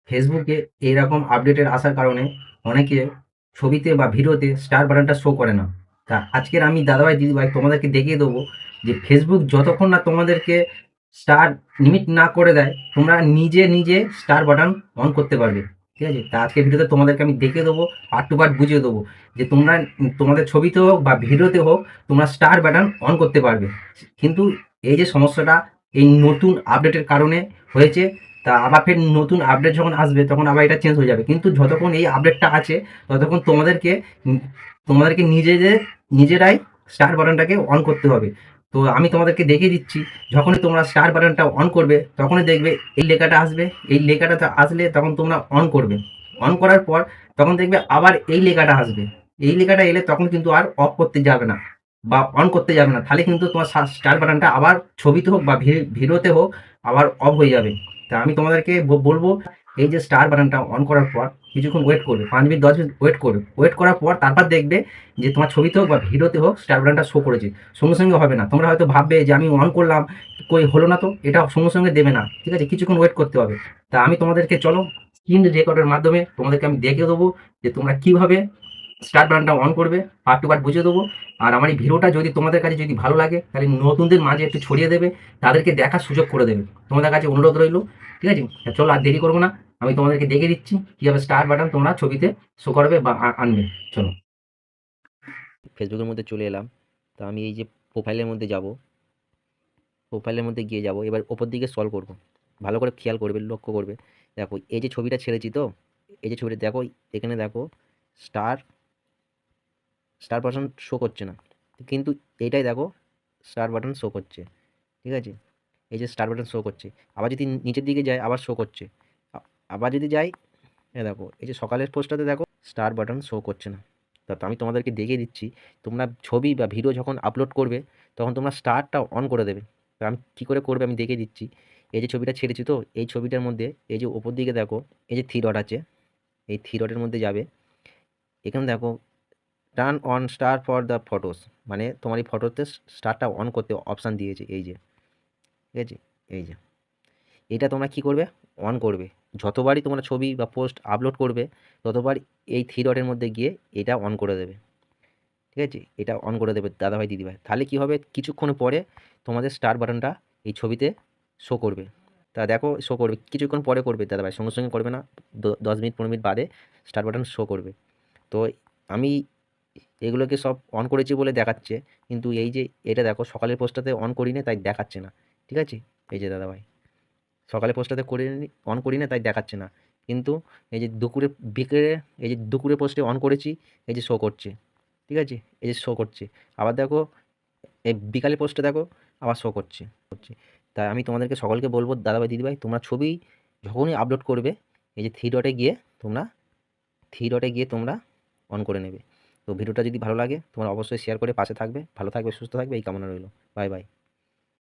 ফেসবুকে এইরকম আপডেটের আসার কারণে অনেকে ছবিতে বা ভিডিওতে স্টার বাটনটা শো করে না। তা আজকের আমি দাদাভাই দিদিভাই তোমাদেরকে দেখিয়ে দেবো যে ফেসবুক যতক্ষণ না তোমাদেরকে স্টার লিমিট না করে দেয় তোমরা নিজে নিজে স্টার বাটন অন করতে পারবে। ঠিক আছে, তা আজকের ভিডিওতে তোমাদেরকে আমি দেখিয়ে দেবো, পার্ট টু পার্ট বুঝিয়ে দেবো যে তোমরা তোমাদের ছবিতে হোক বা ভিডিওতে হোক তোমরা স্টার বাটন অন করতে পারবে। কিন্তু এই যে সমস্যাটা এই নতুন আপডেটের কারণে হয়েছে, তা আবার ফের নতুন আপডেট যখন আসবে তখন আবার এটা চেঞ্জ হয়ে যাবে। কিন্তু যতক্ষণ এই আপডেটটা আছে ততক্ষণ তোমাদেরকে নিজেরাই স্টার বাটনটাকে অন করতে হবে। তো আমি তোমাদেরকে দেখিয়ে দিচ্ছি, যখনই তোমরা স্টার বাটনটা অন করবে তখনই দেখবে এই লেখাটা আসবে। এই লেখাটা আসলে তখন তোমরা অন করবে। অন করার পর তখন দেখবে আবার এই লেখাটা আসবে। এই লেখাটা এলে তখন কিন্তু আর অফ করতে যাবে না বা অন করতে যাবে না, তাহলে কিন্তু তোমার স্টার বাটনটা আবার ছবিতে হোক বা ভিডিওতে হোক আবার অফ হয়ে যাবে। তা আমি তোমাদেরকে বলবো, এই যে স্টার বাটনটা অন করার পর কিছুক্ষণ ওয়েট করবে, 5 মিনিট 10 মিনিট ওয়েট করবে। ওয়েট করার পর তারপর দেখবে যে তোমার ছবিতে হোক বা ভিডিওতে হোক স্টার বাটনটা শো করেছে। সঙ্গে সঙ্গে হবে না, তোমরা হয়তো ভাববে যে আমি অন করলাম কই হলো না, তো এটা সঙ্গে সঙ্গে দেবে না। ঠিক আছে, কিছুক্ষণ ওয়েট করতে হবে। তা আমি তোমাদেরকে চলো স্ক্রিন রেকর্ডের মাধ্যমে তোমাদেরকে আমি দেখিয়ে দেবো যে তোমরা কিভাবে স্টার বাটনটা অন করবে, পার্ট টু পার্ট বুঝিয়ে দেবো। আর আমার এই ভিডিওটা যদি তোমাদের কাছে যদি ভালো লাগে তাহলে নতুনদের মাঝে একটু ছড়িয়ে দেবে, তাদেরকে দেখার সুযোগ করে দেবে। তোমাদের কাছে অনুরোধ রইলো। ঠিক আছে, চলো আর দেরি করবো না, আমি তোমাদেরকে দেখিয়ে দিচ্ছি কীভাবে স্টার বাটন তোমরা ছবিতে শো করবে বা আনবে। চলো, ফেসবুকের মধ্যে চলে এলাম। তো আমি এই যে প্রোফাইলের মধ্যে যাব, প্রোফাইলের মধ্যে গিয়ে যাব, এবার ওপর দিকে স্ক্রল করব। ভালো করে খেয়াল করবে, লক্ষ্য করবে। দেখো এই যে ছবিটা ছেড়েছি, তো এই যে ছবিটা দেখো, এখানে দেখো স্টার স্টার বাটন শো করছে না, কিন্তু এইটাই দেখো স্টার বাটন শো করছে। ঠিক আছে, এই যে স্টার বাটন শো করছে। আবার যদি নিচের দিকে যায় আবার শো করছে। আবার যদি যাই, দেখো এই যে সকালের পোস্টটাতে দেখো স্টার বাটন শো করছে না। তো আমি তোমাদেরকে দেখিয়ে দিচ্ছি, তোমরা ছবি বা ভিডিও যখন আপলোড করবে তখন তোমরা স্টারটা অন করে দেবে। তো আমি কী করে করবে আমি দেখিয়ে দিচ্ছি। এই যে ছবিটা ছেড়েছি, তো এই ছবিটার মধ্যে এই যে ওপর দিকে দেখো এই যে থ্রি ডট আছে, এই থ্রি ডটের মধ্যে যাবে। এখানে দেখো turn on star for the photos, মানে তোমার এই ফটোতে স্টারটা অন করতে অপশান দিয়েছে। এই যে ঠিক আছে, এই যে এটা তোমরা কি করবে, অন করবে। যতবারই তোমরা ছবি বা পোস্ট আপলোড করবে ততবার এই থ্রি ডটের মধ্যে গিয়ে এটা অন করে দেবে। ঠিক আছে, এটা অন করে দেবে দাদাভাই দিদিভাই। তাহলে কি হবে, কিছুক্ষণ পরে তোমাদের স্টার বাটনটা এই ছবিতে শো করবে। তা দেখো শো করবে, কিছুক্ষণ পরে করবে দাদাভাই, সঙ্গে সঙ্গে করবে না। 10 মিনিট 15 মিনিট বাদে স্টার বাটন শো করবে। তো আমি এগুলোকে সব অন করেছি বলে দেখাচ্ছে, কিন্তু এই যে এটা দেখো সকালের পোস্টটাতে অন করি না তাই দেখাচ্ছে না। ঠিক আছে, এই যে দাদাভাই সকালে পোস্টটাতে করে অন করি না তাই দেখাচ্ছে না, কিন্তু এই যে দুপুরে বিকেলে এই যে দুপুরে পোস্টে অন করেছি, এই যে শো করছে। ঠিক আছে, এই যে শো করছে। আবার দেখো এই বিকালে পোস্টে দেখো আবার শো করছে। তাই আমি তোমাদেরকে সকলকে বলবো দাদাভাই দিদিভাই, তোমরা ছবি যখনই আপলোড করবে এই যে থ্রি ডটে গিয়ে তোমরা অন করে নেবে। তো ভিডিওটা যদি ভালো লাগে তোমরা অবশ্যই শেয়ার করে পাশে থাকবে। ভালো থাকবে, সুস্থ থাকবে, এই কামনা রইল। Bye bye.